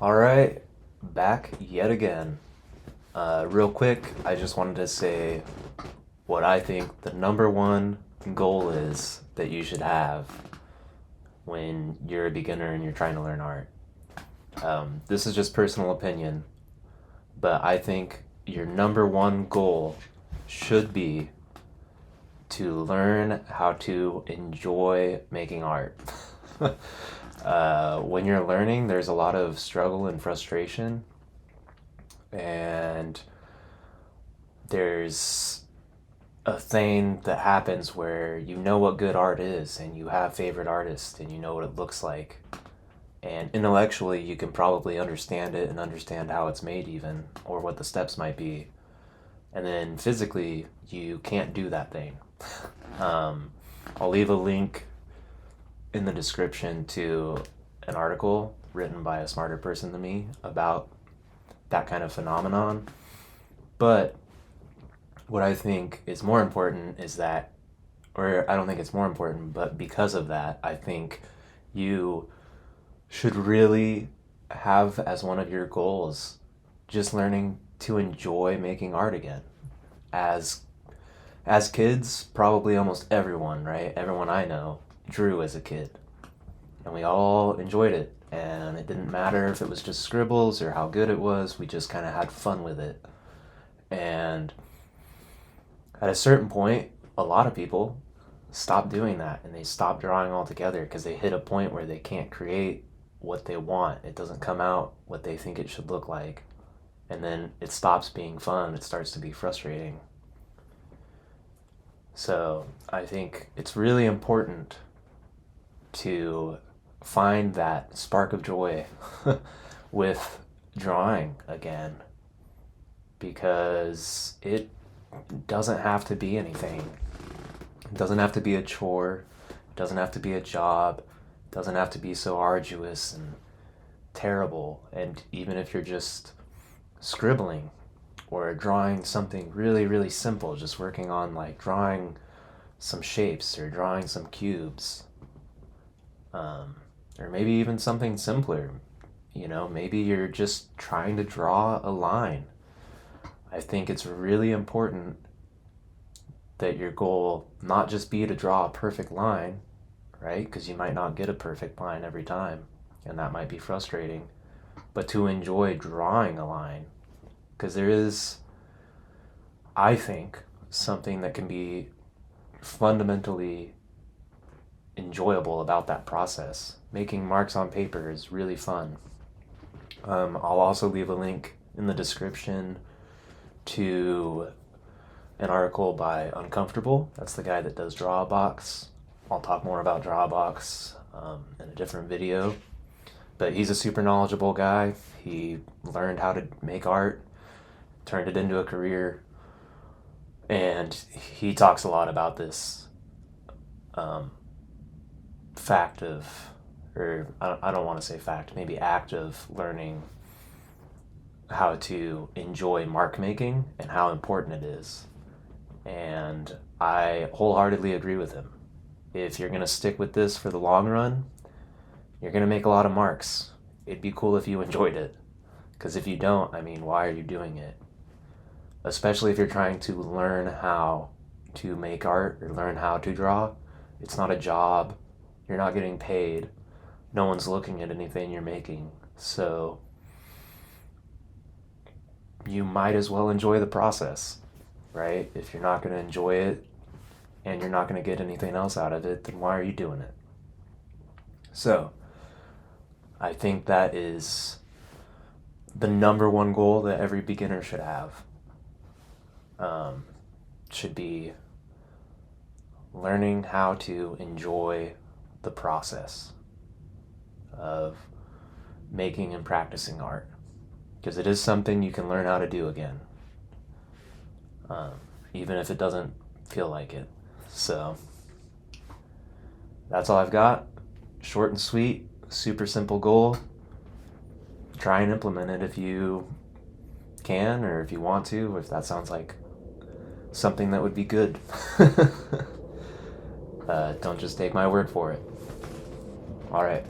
All right, back yet again. Real quick, I just wanted to say what I think the number one goal is that you should have when you're a beginner and you're trying to learn art. This is just personal opinion, but I think your number one goal should be to learn how to enjoy making art. When you're learning, there's a lot of struggle and frustration, and there's a thing that happens where you know what good art is and you have favorite artists and you know what it looks like, and intellectually you can probably understand it and understand how it's made even, or what the steps might be, and then physically you can't do that thing. I'll leave a link in the description to an article written by a smarter person than me about that kind of phenomenon. But what I think is more important is that, or I don't think it's more important, but because of that, I think you should really have as one of your goals just learning to enjoy making art again. As as kids, probably almost everyone, right? Everyone I know drew as a kid, and we all enjoyed it. And it didn't matter if it was just scribbles or how good it was, we just kind of had fun with it. And at a certain point, a lot of people stop doing that and they stop drawing altogether because they hit a point where they can't create what they want. It doesn't come out what they think it should look like. And then it stops being fun, it starts to be frustrating. So I think it's really important to find that spark of joy with drawing again, because it doesn't have to be anything. It doesn't have to be a chore. It doesn't have to be a job. It doesn't have to be so arduous and terrible. And even if you're just scribbling or drawing something really, really simple, just working on like drawing some shapes or drawing some cubes, or maybe even something simpler. Maybe you're just trying to draw a line. I think it's really important that your goal not just be to draw a perfect line, right? Because you might not get a perfect line every time, and that might be frustrating, but to enjoy drawing a line. Because there is, I think, something that can be fundamentally enjoyable about that process. Making marks on paper is really fun. I'll also leave a link in the description to an article by Uncomfortable. That's the guy that does Drawbox. I'll talk more about Drawbox in a different video. But he's a super knowledgeable guy. He learned how to make art, turned it into a career, and he talks a lot about this fact of, or I don't want to say fact, maybe act of learning how to enjoy mark making and how important it is. And I wholeheartedly agree with him. If you're going to stick with this for the long run, you're going to make a lot of marks. It'd be cool if you enjoyed it. Because if you don't, I mean, why are you doing it? Especially if you're trying to learn how to make art or learn how to draw. It's not a job. You're not getting paid. No one's looking at anything you're making. So you might as well enjoy the process, right? If you're not going to enjoy it and you're not going to get anything else out of it, then why are you doing it? So I think that is the number one goal that every beginner should have. Should be learning how to enjoy the process of making and practicing art, because it is something you can learn how to do again, even if it doesn't feel like it. So that's all I've got. Short and sweet, super simple goal. Try and implement it if you can, or if you want to, or if that sounds like something that would be good. Don't just take my word for it. All right.